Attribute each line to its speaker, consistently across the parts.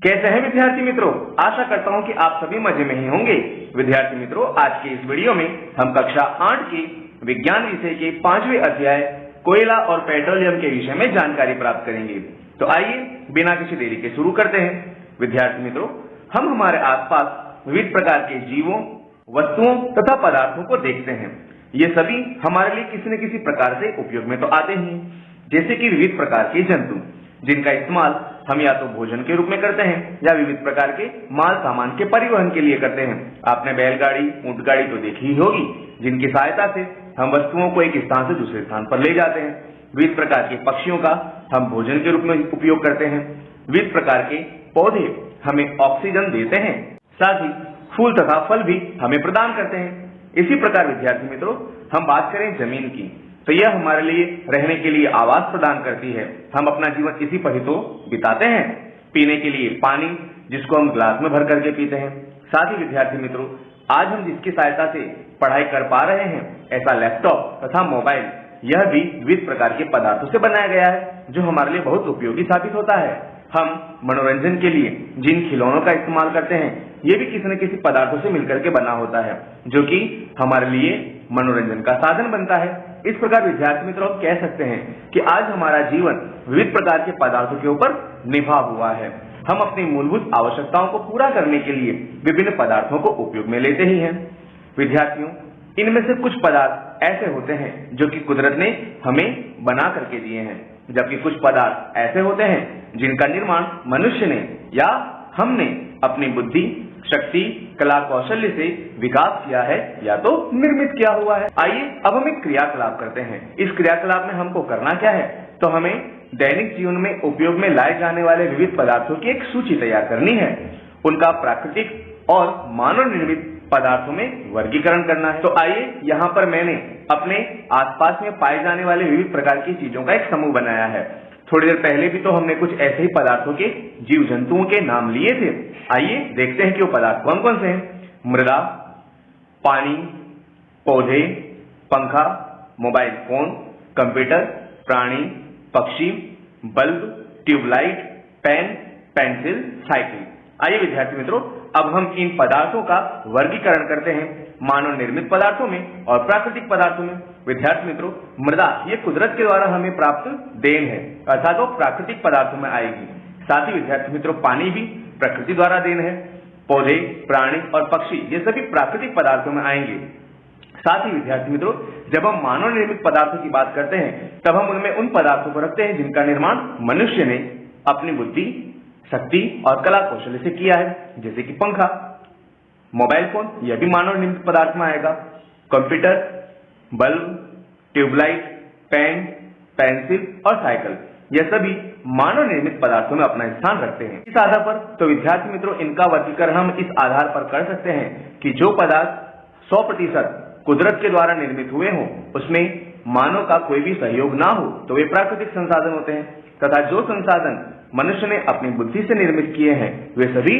Speaker 1: कैसे हैं विद्यार्थी मित्रों? आशा करता हूं कि आप सभी मजे में ही होंगे। विद्यार्थी मित्रों, आज के इस वीडियो में हम कक्षा 8 के विज्ञान विषय के 5वें अध्याय कोयला और पेट्रोलियम के विषय में जानकारी प्राप्त करेंगे। तो आइए बिना किसी देरी के शुरू करते हैं। विद्यार्थी मित्रों, हम हमारे आसपास विविध प्रकार के जीवों, वस्तुओं तथा पदार्थों को देखते हैं। ये सभी हमारे लिए किसी न किसी प्रकार से उपयोग में तो आते ही, जैसे कि विविध प्रकार के जंतु जिनका इस्तेमाल हम या तो भोजन के रूप में करते हैं या विविध प्रकार के माल सामान के परिवहन के लिए करते हैं। आपने बैलगाड़ी, ऊंटगाड़ी तो देखी ही होगी, जिनकी सहायता से हम वस्तुओं को एक स्थान से दूसरे स्थान पर ले जाते हैं। विविध प्रकार के पक्षियों का हम भोजन के रूप में उपयोग करते हैं। विविध प्रकार के पौधे हमें ऑक्सीजन देते हैं, साथ ही फूल तथा फल भी हमें प्रदान करते हैं। इसी प्रकार विद्यार्थी मित्रों, हम बात करें जमीन की, तो यह हमारे लिए रहने के लिए आवास प्रदान करती है। हम अपना जीवन इसी पर ही तो बिताते हैं। पीने के लिए पानी, जिसको हम ग्लास में भर करके पीते हैं। साथ ही विद्यार्थी मित्रों, आज हम जिसकी सहायता से पढ़ाई कर पा रहे हैं, ऐसा लैपटॉप तथा मोबाइल, यह भी विविध प्रकार के पदार्थों से बनाया गया है, जो हमारे लिए बहुत उपयोगी साबित होता है। हम मनोरंजन के लिए जिन खिलौनों का इस्तेमाल करते हैं, ये भी किसी न किसी पदार्थों से मिलकर के बना होता है, जो कि हमारे लिए मनोरंजन का साधन बनता है। इस प्रकार विद्यार्थी मित्रों, हम कह सकते हैं कि आज हमारा जीवन विविध प्रकार के पदार्थों के ऊपर निभा हुआ है। हम अपनी मूलभूत आवश्यकताओं को पूरा करने के लिए विभिन्न पदार्थों को उपयोग में लेते ही हैं। विद्यार्थियों, इनमें से कुछ पदार्थ ऐसे होते हैं जो कि कुदरत ने हमें बना करके दिए हैं, जबकि कुछ पदार्थ ऐसे होते हैं जिनका निर्माण मनुष्य ने या हमने अपनी बुद्धि, शक्ति, कला, कौशल्य से विकास किया है या तो निर्मित किया हुआ है। आइए अब हम एक क्रियाकलाप करते हैं। इस क्रियाकलाप में हमको करना क्या है, तो हमें दैनिक जीवन में उपयोग में लाए जाने वाले विविध पदार्थों की एक सूची तैयार करनी है। उनका प्राकृतिक और मानव निर्मित पदार्थों में वर्गीकरण करना है। तो आइए, यहाँ पर मैंने अपने आसपास में पाए जाने वाले विविध प्रकार की चीजों का एक समूह बनाया है। थोड़ी देर पहले भी तो हमने कुछ ऐसे ही पदार्थों के, जीव जंतुओं के नाम लिए थे। आइए देखते हैं कि वो पदार्थ कौन कौन से हैं। मृदा, पानी, पौधे, पंखा, मोबाइल फोन, कंप्यूटर, प्राणी, पक्षी, bulb, tube light, pen, pencil, cycle. आइए विद्यार्थी मित्रों, अब हम इन पदार्थों का वर्गीकरण करते हैं मानव निर्मित पदार्थों में और प्राकृतिक पदार्थों में। विद्यार्थी मित्रों, मृदा ये कुदरत के द्वारा हमें प्राप्त देन है, अर्थात वो प्राकृतिक पदार्थों में आएगी। साथ ही विद्यार्थी मित्रों, पानी भी प्रकृति द्वारा देन है। पौधे, प्राणी और पक्षी ये सभी प्राकृतिक पदार्थों में आएंगे। साथ ही विद्यार्थी मित्रों, जब हम मानव निर्मित पदार्थों की बात करते हैं, तब हम उनमें उन पदार्थों को रखते हैं जिनका निर्माण मनुष्य ने अपनी बुद्धि, शक्ति और कला कौशल्य से किया है, जैसे कि पंखा, मोबाइल फोन, यह भी मानव निर्मित पदार्थ में आएगा। Computer, bulb, tube light, pen, pencil और साइकिल, यह सभी मानव निर्मित पदार्थों में अपना स्थान रखते हैं। इस आधार पर तो विद्यार्थी मित्रों, इनका वर्गीकरण हम इस आधार पर कर सकते हैं कि जो पदार्थ 100% कुदरत के द्वारा निर्मित हुए हों, उसमें मानव का कोई भी सहयोग ना हो, तो वे प्राकृतिक संसाधन होते हैं, तथा जो संसाधन मनुष्य ने अपनी बुद्धि से निर्मित किए हैं, वे सभी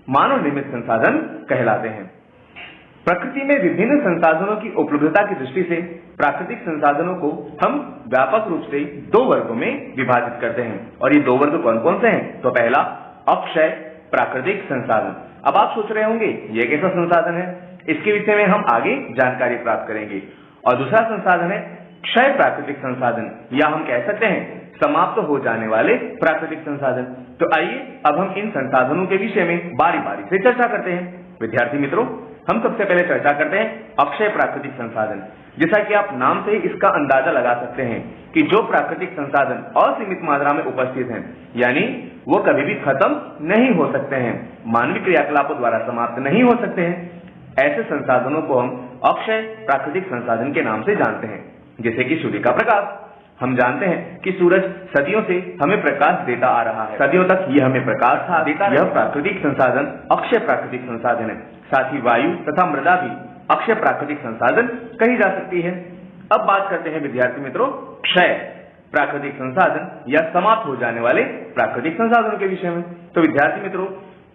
Speaker 1: मानव निर्मित संसाधन कहलाते हैं। प्रकृति में विभिन्न संसाधनों की उपलब्धता की दृष्टि से प्राकृतिक संसाधनों को हम व्यापक रूप से 2 वर्गों में विभाजित करते हैं। और ये 2 वर्ग कौन कौन से हैं? तो पहला, अक्षय प्राकृतिक संसाधन। अब आप सोच रहे होंगे ये कैसा संसाधन है, इसके विषय में हम आगे जानकारी प्राप्त करेंगे। और दूसरा संसाधन है क्षय प्राकृतिक संसाधन, या हम कह सकते हैं समाप्त हो जाने वाले प्राकृतिक संसाधन। तो आइए अब हम इन संसाधनों के विषय में बारी बारी से चर्चा करते हैं। विद्यार्थी मित्रों, हम सबसे पहले चर्चा करते हैं अक्षय प्राकृतिक संसाधन। जैसा कि आप नाम से ही इसका अंदाजा लगा सकते हैं कि जो प्राकृतिक संसाधन असीमित मात्रा में उपस्थित हैं, यानी वो कभी भी खत्म नहीं हो सकते हैं, मानवीय क्रियाकलापों द्वारा समाप्त नहीं हो सकते हैं, ऐसे संसाधनों को हम अक्षय प्राकृतिक संसाधन के नाम से जानते हैं। जैसे कि सूर्य का प्रकाश, हम जानते हैं कि सूरज सदियों से हमें प्रकाश देता आ रहा है, सदियों तक यह हमें प्रकाश देता है। यह प्राकृतिक संसाधन अक्षय प्राकृतिक संसाधन है। साथ ही वायु तथा मृदा भी अक्षय प्राकृतिक संसाधन कही जा सकती है। अब बात करते हैं विद्यार्थी मित्रों क्षय प्राकृतिक संसाधन या समाप्त हो जाने वाले प्राकृतिक संसाधनों के विषय में। तो विद्यार्थी मित्रों,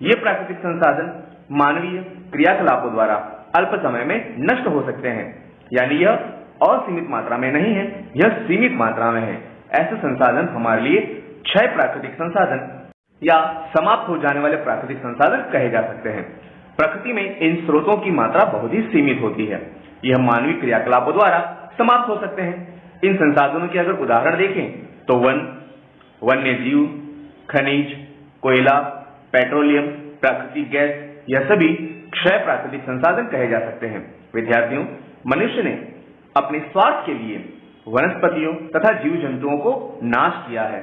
Speaker 1: ये प्राकृतिक संसाधन मानवीय क्रियाकलापों द्वारा अल्प समय में नष्ट हो सकते हैं, यानी यह असीमित मात्रा में नहीं है, यह सीमित मात्रा में है। ऐसे संसाधन हमारे लिए क्षय प्राकृतिक संसाधन या समाप्त हो जाने वाले प्राकृतिक संसाधन कहे जा सकते हैं। प्रकृति में इन स्रोतों की मात्रा बहुत ही सीमित होती है। यह मानवीय क्रियाकलापों द्वारा समाप्त हो सकते हैं। इन संसाधनों के अगर उदाहरण देखें तो वन, वन्य जीव, खनिज, कोयला, पेट्रोलियम, प्राकृतिक गैस, यह सभी क्षय प्राकृतिक संसाधन कहे जा सकते हैं। विद्यार्थियों, मनुष्य ने अपने स्वार्थ के लिए वनस्पतियों तथा जीव जंतुओं को नाश किया है।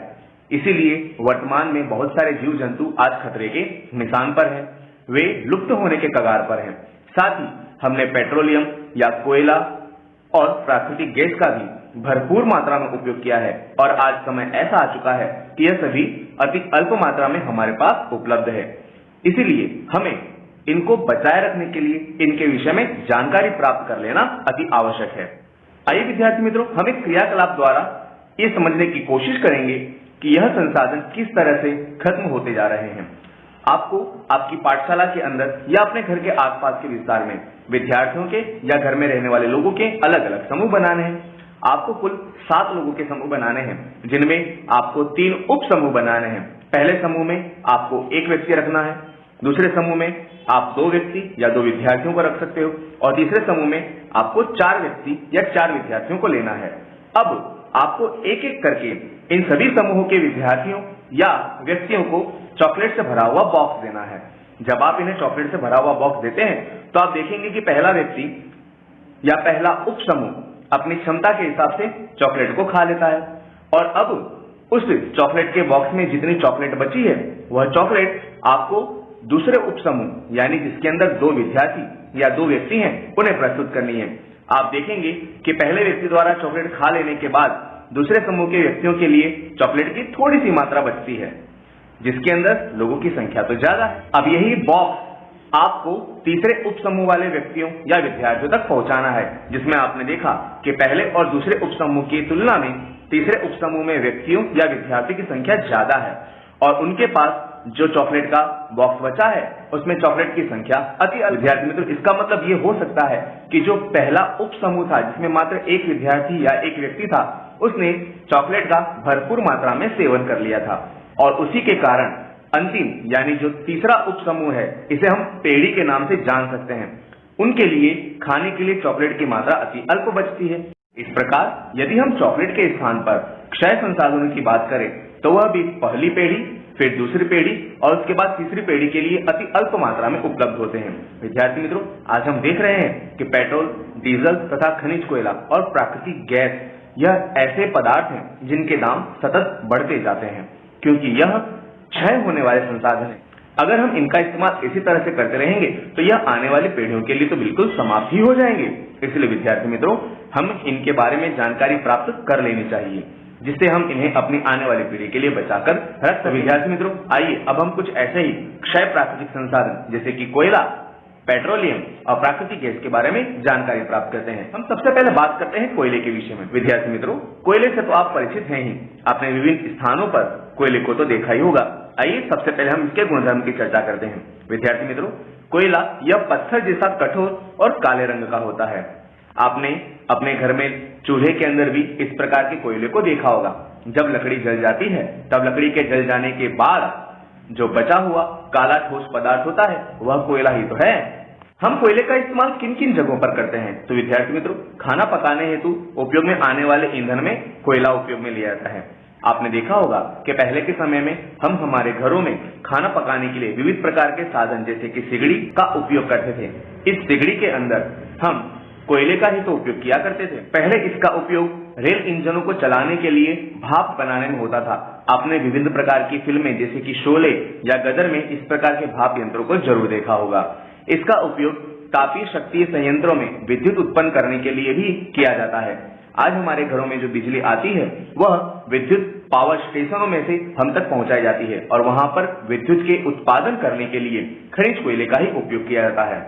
Speaker 1: इसीलिए वर्तमान में बहुत सारे जीव जंतु आज खतरे के निशान पर हैं। वे लुप्त होने के कगार पर हैं। साथ ही हमने पेट्रोलियम या कोयला और प्राकृतिक गैस का भी भरपूर मात्रा में उपयोग किया है और आज समय ऐसा आ चुका है कि यह सभी अति अल्प मात्रा में हमारे पास उपलब्ध है। इसीलिए हमें इनको बचाए रखने के लिए इनके विषय में जानकारी प्राप्त कर लेना अति आवश्यक है। आइए विद्यार्थी मित्रों, हम एक क्रियाकलाप द्वारा ये समझने की कोशिश करेंगे कि यह संसाधन किस तरह से खत्म होते जा रहे हैं। आपको आपकी पाठशाला के अंदर या अपने घर के आसपास के विस्तार में विद्यार्थियों के या घर में रहने वाले लोगों के अलग अलग समूह बनाने हैं। आपको कुल 7 लोगों के समूह बनाने हैं, जिनमें आपको 3 उप समूह बनाने हैं। पहले समूह में आपको 1 व्यक्ति रखना है, दूसरे समूह में आप 2 व्यक्ति या 2 विद्यार्थियों को रख सकते हो और तीसरे समूह में आपको 4 व्यक्ति या 4 विद्यार्थियों को लेना है। अब आपको एक एक करके इन सभी समूहों के विद्यार्थियों या व्यक्तियों को चॉकलेट से भरा हुआ बॉक्स देना है। जब आप इन्हें चॉकलेट से भरा हुआ बॉक्स देते हैं तो आप देखेंगे कि पहला व्यक्ति या पहला उप समूह अपनी क्षमता के हिसाब से चॉकलेट को खा लेता है और अब उस चॉकलेट के बॉक्स में जितनी चॉकलेट बची है वह चॉकलेट आपको दूसरे उप समूह यानी जिसके अंदर 2 विद्यार्थी या 2 व्यक्ति हैं उन्हें प्रस्तुत करनी है। आप देखेंगे कि पहले व्यक्ति द्वारा चॉकलेट खा लेने के बाद दूसरे समूह के व्यक्तियों के लिए चॉकलेट की थोड़ी सी मात्रा बचती है, जिसके अंदर लोगों की संख्या तो ज्यादा है। अब यही बॉक्स आपको तीसरे उप समूह वाले व्यक्तियों या विद्यार्थियों तक पहुंचाना है, जिसमें आपने देखा कि पहले और दूसरे उप समूह की तुलना में तीसरे उप समूह में व्यक्तियों या विद्यार्थी की संख्या ज्यादा है और उनके पास जो चॉकलेट का बॉक्स बचा है उसमें चॉकलेट की संख्या अति अधिक। विद्यार्थी मित्रों, इसका मतलब ये हो सकता है कि जो पहला उप समूह था जिसमें मात्र 1 विद्यार्थी या 1 व्यक्ति था, उसने चॉकलेट का भरपूर मात्रा में सेवन कर लिया था और उसी के कारण अंतिम यानी जो तीसरा उप समूह है, इसे हम पेड़ी के नाम से जान सकते हैं, उनके लिए खाने के लिए चॉकलेट की मात्रा अति अल्प बचती है। इस प्रकार यदि हम चॉकलेट के स्थान पर क्षय संसाधनों की बात करें तो वह भी पहली पेढ़ी, फिर दूसरी पेढ़ी और उसके बाद तीसरी पेढ़ी के लिए अति अल्प मात्रा में उपलब्ध होते हैं। विद्यार्थी मित्रों, आज हम देख रहे हैं कि पेट्रोल, डीजल तथा खनिज कोयला और प्राकृतिक गैस यह ऐसे पदार्थ हैं जिनके दाम सतत बढ़ते जाते हैं, क्योंकि यह क्षय होने वाले संसाधन हैं। अगर हम इनका इस्तेमाल इसी तरह से करते रहेंगे तो यह आने वाली पीढ़ियों के लिए तो बिल्कुल समाप्त ही हो जाएंगे। इसलिए विद्यार्थी मित्रों, हम इनके बारे में जानकारी प्राप्त कर लेनी चाहिए, जिससे हम इन्हें अपनी आने वाली पीढ़ी के लिए बचाकर रख सकें। विद्यार्थी मित्रों, आइए अब हम कुछ ऐसे ही क्षय प्राकृतिक संसाधन जैसे कि कोयला, पेट्रोलियम और प्राकृतिक गैस के बारे में जानकारी प्राप्त करते हैं। हम सबसे पहले बात करते हैं कोयले के विषय में। विद्यार्थी मित्रों, कोयले से तो आप परिचित हैं ही, आपने विभिन्न स्थानों पर कोयले को तो देखा ही होगा। आइए सबसे पहले हम इसके गुणधर्म की चर्चा करते हैं। विद्यार्थी मित्रों, कोयला यह पत्थर जैसा कठोर और काले रंग का होता है। आपने अपने घर में चूल्हे के अंदर भी इस प्रकार के कोयले को देखा होगा। जब लकड़ी जल जाती है तब लकड़ी के जल जाने के बाद जो बचा हुआ काला ठोस पदार्थ होता है वह कोयला ही तो है। हम कोयले का इस्तेमाल किन किन जगहों पर करते हैं? तो विद्यार्थी मित्रों, खाना पकाने हेतु उपयोग में आने वाले ईंधन में कोयला उपयोग में लिया जाता है। आपने देखा होगा कि पहले के समय में हम हमारे घरों में खाना पकाने के लिए विविध प्रकार के साधन जैसे कि सिगड़ी का उपयोग करते थे। इस सिगड़ी के अंदर हम कोयले का ही तो उपयोग किया करते थे। पहले इसका उपयोग रेल इंजनों को चलाने के लिए भाप बनाने में होता था। आपने विभिन्न प्रकार की फिल्में जैसे कि शोले या गदर में इस प्रकार के भाप यंत्रों को जरूर देखा होगा। इसका उपयोग तापीय शक्ति संयंत्रों में विद्युत उत्पन्न करने के लिए भी किया जाता है। आज हमारे घरों में जो बिजली आती है वह विद्युत पावर स्टेशनों में से हम तक पहुंचाई जाती है और वहां पर विद्युत के उत्पादन करने के लिए खनिज कोयले का ही उपयोग किया जाता है।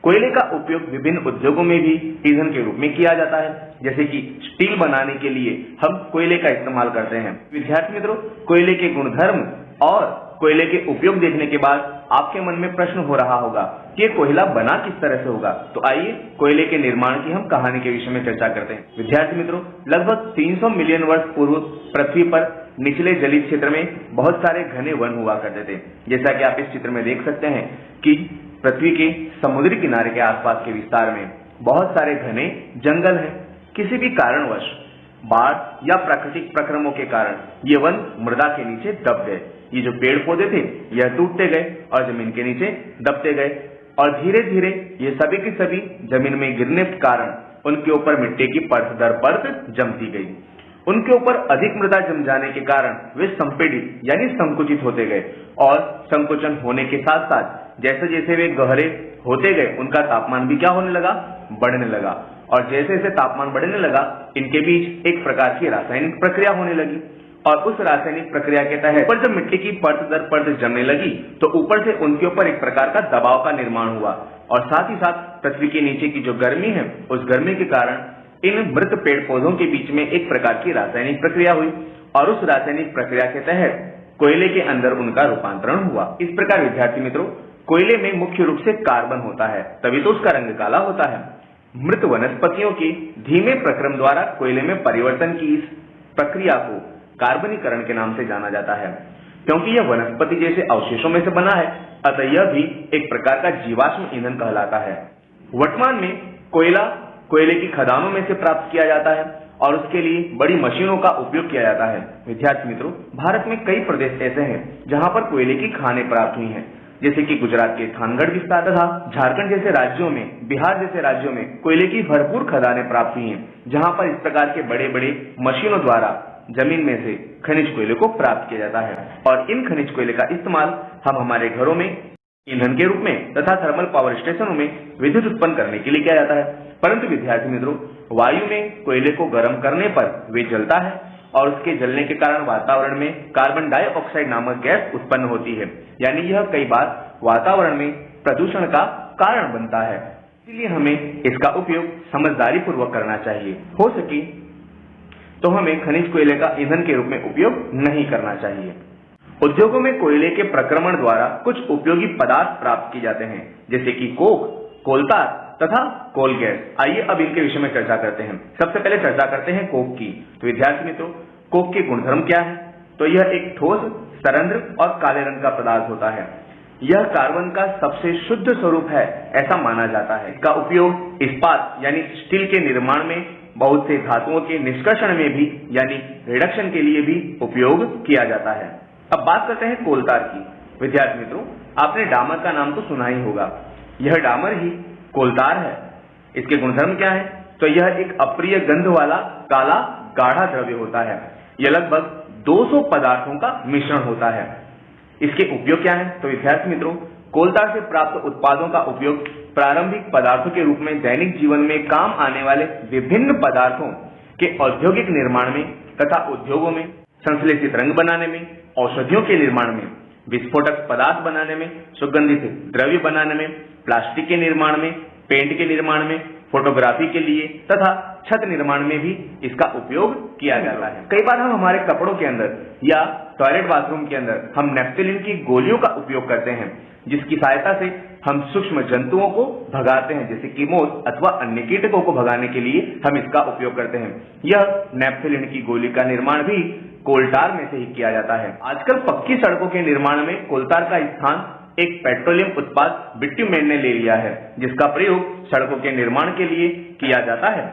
Speaker 1: कोयले का उपयोग विभिन्न उद्योगों में भी ईंधन के रूप में किया जाता है, जैसे कि स्टील बनाने के लिए हम कोयले का इस्तेमाल करते हैं। विद्यार्थी मित्रों, कोयले के गुणधर्म और कोयले के उपयोग देखने के बाद आपके मन में प्रश्न हो रहा होगा कि ये कोयला बना किस तरह से होगा। तो आइए कोयले के निर्माण की हम कहानी के विषय में चर्चा करते हैं। विद्यार्थी मित्रों, लगभग 300 मिलियन वर्ष पूर्व पृथ्वी पर निचले जलीय क्षेत्र में बहुत सारे घने वन हुआ करते थे। जैसा कि आप इस चित्र में देख सकते हैं कि पृथ्वी के समुद्री किनारे के आसपास के विस्तार में बहुत सारे घने जंगल हैं। किसी भी कारणवश बाढ़ या प्राकृतिक प्रक्रमों के कारण ये वन मृदा के नीचे दब गए। ये जो पेड़ पौधे थे यह टूटते गए और जमीन के नीचे दबते गए और धीरे धीरे ये सभी की सभी जमीन में गिरने के कारण उनके ऊपर मिट्टी की परत दर परत जमती गई। उनके ऊपर अधिक मृदा जम जाने के कारण वे संपीड़ित यानी संकुचित होते गए और संकुचन होने के साथ साथ जैसे जैसे वे गहरे होते गए उनका तापमान भी क्या होने लगा, बढ़ने लगा। और जैसे जैसे तापमान बढ़ने लगा इनके बीच एक प्रकार की रासायनिक प्रक्रिया होने लगी और उस रासायनिक प्रक्रिया के तहत ऊपर जब मिट्टी की परत दर परत जमने लगी तो ऊपर से उनके ऊपर एक प्रकार का दबाव का निर्माण हुआ और साथ ही साथ पृथ्वी के नीचे की जो गर्मी है उस गर्मी के कारण इन मृत पेड़ पौधों के बीच में एक प्रकार की रासायनिक प्रक्रिया हुई और उस रासायनिक प्रक्रिया के तहत कोयले के अंदर उनका रूपांतरण हुआ। इस प्रकार विद्यार्थी मित्रों, कोयले में मुख्य रूप से कार्बन होता है, तभी तो उसका रंग काला होता है। मृत वनस्पतियों के धीमे प्रक्रम द्वारा कोयले में परिवर्तन की इस प्रक्रिया को कार्बनीकरण के नाम से जाना जाता है। क्योंकि यह वनस्पति जैसे अवशेषों में से बना है, अतः यह भी एक प्रकार का जीवाश्म ईंधन कहलाता है। वर्तमान में कोयला कोयले की खदानों में से प्राप्त किया जाता है और उसके लिए बड़ी मशीनों का उपयोग किया जाता है। विद्यार्थी मित्रों, भारत में कई प्रदेश ऐसे हैं जहां पर कोयले की खानें प्राप्त हुई हैं, जैसे कि गुजरात के थानगढ़ विस्तार तथा झारखंड जैसे राज्यों में, बिहार जैसे राज्यों में कोयले की भरपूर खदानें प्राप्त हुई हैं, जहां पर इस प्रकार के बड़े बड़े मशीनों द्वारा जमीन में से खनिज कोयले को प्राप्त किया जाता है और इन खनिज कोयले का इस्तेमाल हम हमारे घरों में ईंधन के रूप में तथा थर्मल पावर स्टेशनों में विद्युत उत्पन्न करने के लिए किया जाता है। परंतु विद्यार्थी मित्रों, वायु में कोयले को गर्म करने पर वे जलता है और उसके जलने के कारण वातावरण में कार्बन डाइऑक्साइड नामक गैस उत्पन्न होती है, यानी यह कई बार वातावरण में प्रदूषण का कारण बनता है। इसलिए हमें इसका उपयोग समझदारी पूर्वक करना चाहिए। हो सके तो हमें खनिज कोयले का ईंधन के रूप में उपयोग नहीं करना चाहिए। उद्योगों में कोयले के प्रक्रमण द्वारा कुछ उपयोगी पदार्थ प्राप्त किए जाते हैं, जैसे कि कोक, कोलतार तथा कोल गैस। आइए अब इनके विषय में चर्चा करते हैं। सबसे पहले चर्चा करते हैं कोक की। तो विद्यार्थी मित्रों, कोक के गुणधर्म क्या है? तो यह एक ठोस, सरंध्र और काले रंग का पदार्थ होता है। यह कार्बन का सबसे शुद्ध स्वरूप है ऐसा माना जाता है। इसका उपयोग इस्पात यानी स्टील के निर्माण में, बहुत से धातुओं के निष्कर्षण में भी यानी रिडक्शन के लिए भी उपयोग किया जाता है। अब बात करते हैं कोलतार की। विद्यार्थी मित्रों, आपने डामर का नाम तो सुना ही होगा। यह डामर ही कोलतार है। इसके गुणधर्म क्या है? तो यह एक अप्रिय गंध वाला काला गाढ़ा द्रव्य होता है। यह लगभग 200 पदार्थों का मिश्रण होता है। इसके उपयोग क्या है? तो विद्यार्थी मित्रों, कोलतार से प्राप्त उत्पादों का उपयोग प्रारंभिक पदार्थों के रूप में दैनिक जीवन में काम आने वाले विभिन्न पदार्थों के औद्योगिक निर्माण में तथा उद्योगों में, संश्लेषित रंग बनाने में, औषधियों के निर्माण में, विस्फोटक पदार्थ बनाने में, सुगंधित द्रव्य बनाने में, प्लास्टिक के निर्माण में, पेंट के निर्माण में, फोटोग्राफी के लिए तथा छत निर्माण में भी इसका उपयोग किया जाता है। कई बार हम हमारे कपड़ों के अंदर या टॉयलेट बाथरूम के अंदर हम नेफ्थलीन की गोलियों का उपयोग करते हैं, जिसकी सहायता से हम सूक्ष्म जंतुओं को भगाते हैं, जैसे कि मोथ अथवा अन्य कीटकों को भगाने के लिए हम इसका उपयोग करते हैं। यह नेफ्थलीन की गोली का निर्माण भी कोलतार में से ही किया जाता है। आजकल पक्की सड़कों के निर्माण में कोलतार का स्थान एक पेट्रोलियम उत्पाद बिट्यूमेन ने ले लिया है, जिसका प्रयोग सड़कों के निर्माण के लिए किया जाता है।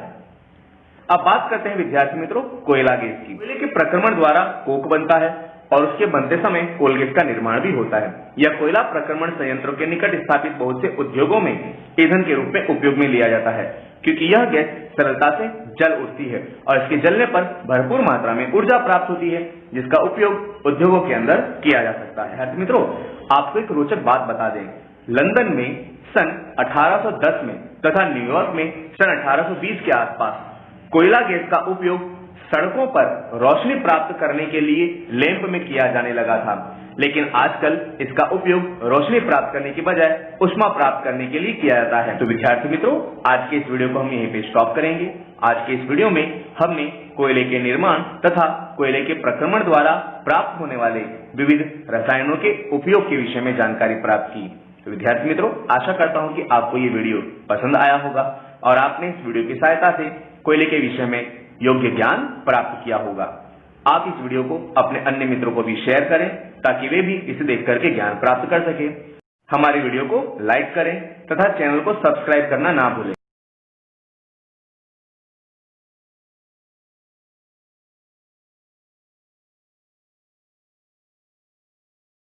Speaker 1: अब बात करते हैं विद्यार्थी मित्रों कोयला गैस की। कोयले के प्रक्रमण द्वारा कोक बनता है और उसके बनते समय कोल गैस का निर्माण भी होता है। यह कोयला प्रक्रमण संयंत्रों के निकट स्थापित बहुत से उद्योगों में ईंधन के रूप में उपयोग में लिया जाता है, क्योंकि यह गैस सरलता से जल उठती है और इसके जलने पर भरपूर मात्रा में ऊर्जा प्राप्त होती है, जिसका उपयोग उद्योगों के अंदर किया जा सकता है। मित्रों, आपको एक रोचक बात बता दें। लंदन में सन 1810 में तथा न्यूयॉर्क में सन 1820 के आसपास कोयला गैस का उपयोग सड़कों पर रोशनी प्राप्त करने के लिए लैंप में किया जाने लगा था। लेकिन आजकल इसका उपयोग रोशनी प्राप्त करने की बजाय ऊष्मा प्राप्त करने के लिए किया जाता है। तो विद्यार्थी मित्रों, आज के इस वीडियो को हम यहीं पे स्टॉप करेंगे। आज के इस वीडियो में हमने कोयले के निर्माण तथा कोयले के प्रक्रमण द्वारा प्राप्त होने वाले विविध रसायनों के उपयोग के विषय में जानकारी प्राप्त की। तो विद्यार्थी मित्रों, आशा करता हूं कि आपको ये वीडियो पसंद आया होगा और आपने इस वीडियो की सहायता से कोयले के विषय में योग्य ज्ञान प्राप्त किया होगा। आप इस वीडियो को अपने अन्य मित्रों को भी शेयर करें ताकि वे भी इसे देख करके ज्ञान प्राप्त कर सके। हमारी वीडियो को लाइक करें तथा चैनल को सब्सक्राइब करना ना भूलें।